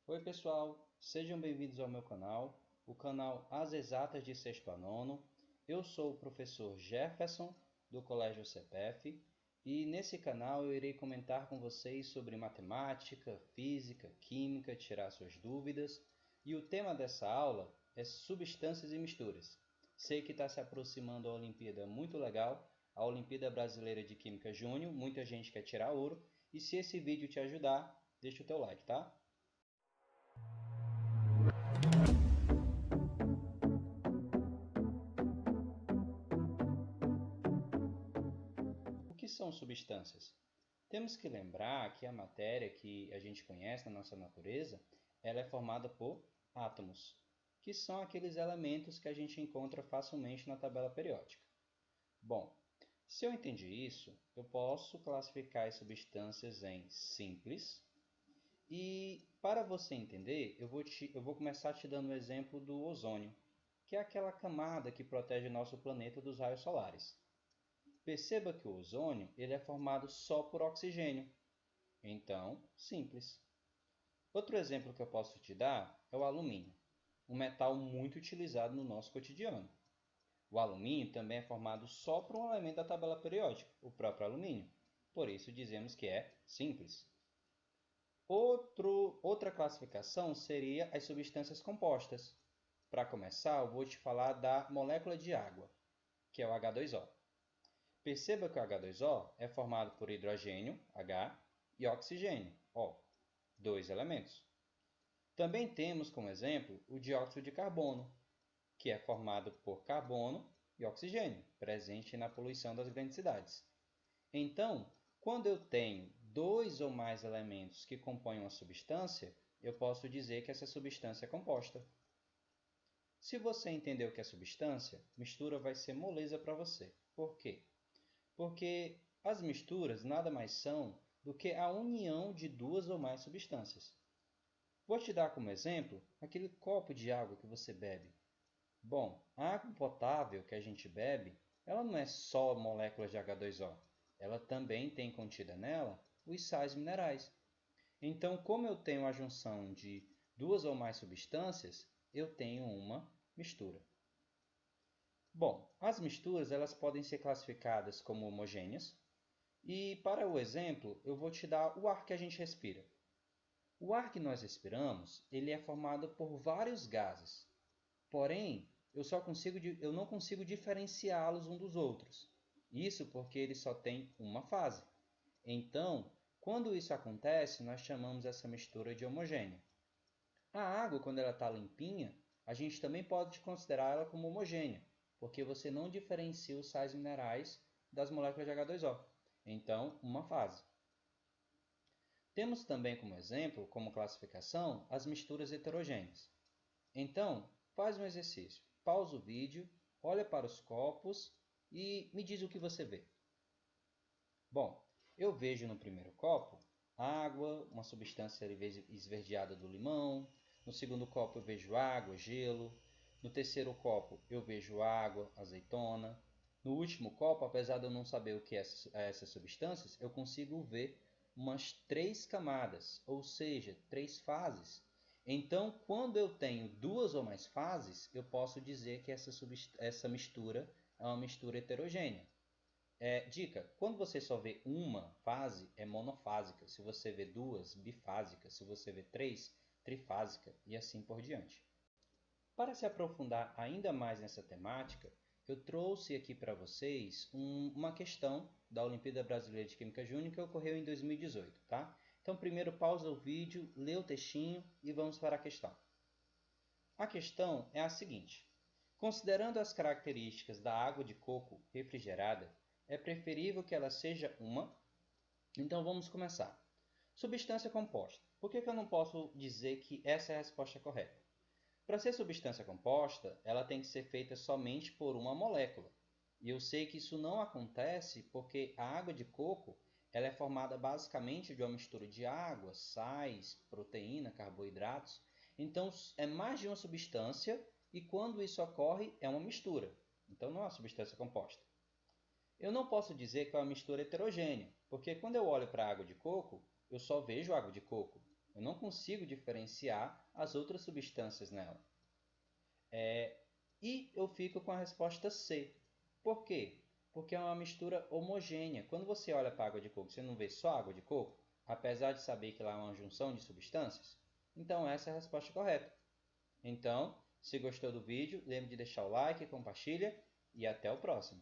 Oi pessoal, sejam bem-vindos ao meu canal, o canal As Exatas de Sexto a Nono. Eu sou o professor Jefferson, do Colégio CPF, e nesse canal eu irei comentar com vocês sobre matemática, física, química, tirar suas dúvidas. E o tema dessa aula é substâncias e misturas. Sei que está se aproximando a Olimpíada muito legal, a Olimpíada Brasileira de Química Júnior, muita gente quer tirar ouro. E se esse vídeo te ajudar, deixa o teu like, tá? O que são substâncias? Temos que lembrar que a matéria que a gente conhece na nossa natureza, ela é formada por átomos, que são aqueles elementos que a gente encontra facilmente na tabela periódica. Bom, se eu entendi isso, eu posso classificar as substâncias em simples. E para você entender, eu vou começar te dando o exemplo do ozônio, que é aquela camada que protege nosso planeta dos raios solares. Perceba que o ozônio ele é formado só por oxigênio. Então, simples. Outro exemplo que eu posso te dar é o alumínio, um metal muito utilizado no nosso cotidiano. O alumínio também é formado só por um elemento da tabela periódica, o próprio alumínio. Por isso dizemos que é simples. Outra classificação seria as substâncias compostas. Para começar, eu vou te falar da molécula de água, que é o H2O. Perceba que o H2O é formado por hidrogênio, H, e oxigênio, O, dois elementos. Também temos como exemplo o dióxido de carbono, que é formado por carbono e oxigênio, presente na poluição das grandes cidades. Então, quando eu tenho dois ou mais elementos que compõem uma substância, eu posso dizer que essa substância é composta. Se você entender o que é substância, mistura vai ser moleza para você. Por quê? Porque as misturas nada mais são do que a união de duas ou mais substâncias. Vou te dar como exemplo aquele copo de água que você bebe. Bom, a água potável que a gente bebe, ela não é só moléculas de H2O. Ela também tem contida nela os sais minerais. Então, como eu tenho a junção de duas ou mais substâncias, eu tenho uma mistura. Bom, as misturas elas podem ser classificadas como homogêneas. E para o exemplo, eu vou te dar o ar que a gente respira. O ar que nós respiramos, ele é formado por vários gases. Porém, eu não consigo diferenciá-los um dos outros. Isso porque eles só têm uma fase. Então, quando isso acontece, nós chamamos essa mistura de homogênea. A água, quando ela está limpinha, a gente também pode considerar ela como homogênea, porque você não diferencia os sais minerais das moléculas de H2O. Então, uma fase. Temos também como exemplo, como classificação, as misturas heterogêneas. Então, faz um exercício. Pausa o vídeo, olha para os copos e me diz o que você vê. Bom, eu vejo no primeiro copo água, uma substância esverdeada do limão. No segundo copo eu vejo água, gelo. No terceiro copo eu vejo água, azeitona. No último copo, apesar de eu não saber o que é essas substâncias, eu consigo ver umas 3 camadas, ou seja, 3 fases. Então, quando eu tenho duas ou mais fases, eu posso dizer que essa mistura é uma mistura heterogênea. Dica, quando você só vê uma fase, é monofásica. Se você vê duas, bifásica. Se você vê três, trifásica. E assim por diante. Para se aprofundar ainda mais nessa temática, eu trouxe aqui para vocês uma questão da Olimpíada Brasileira de Química Júnior que ocorreu em 2018, tá? Então, primeiro pausa o vídeo, lê o textinho e vamos para a questão. A questão é a seguinte. Considerando as características da água de coco refrigerada, é preferível que ela seja uma... Então vamos começar. Substância composta. Por que eu não posso dizer que essa é a resposta correta? Para ser substância composta, ela tem que ser feita somente por uma molécula. E eu sei que isso não acontece porque a água de coco ela é formada basicamente de uma mistura de água, sais, proteína, carboidratos. Então é mais de uma substância e quando isso ocorre é uma mistura. Então não é uma substância composta. Eu não posso dizer que é uma mistura heterogênea, porque quando eu olho para a água de coco, eu só vejo água de coco. Eu não consigo diferenciar as outras substâncias nela. E eu fico com a resposta C. Por quê? Porque é uma mistura homogênea. Quando você olha para a água de coco, você não vê só água de coco, apesar de saber que lá é uma junção de substâncias? Então essa é a resposta correta. Então, se gostou do vídeo, lembre de deixar o like, compartilha e até o próximo.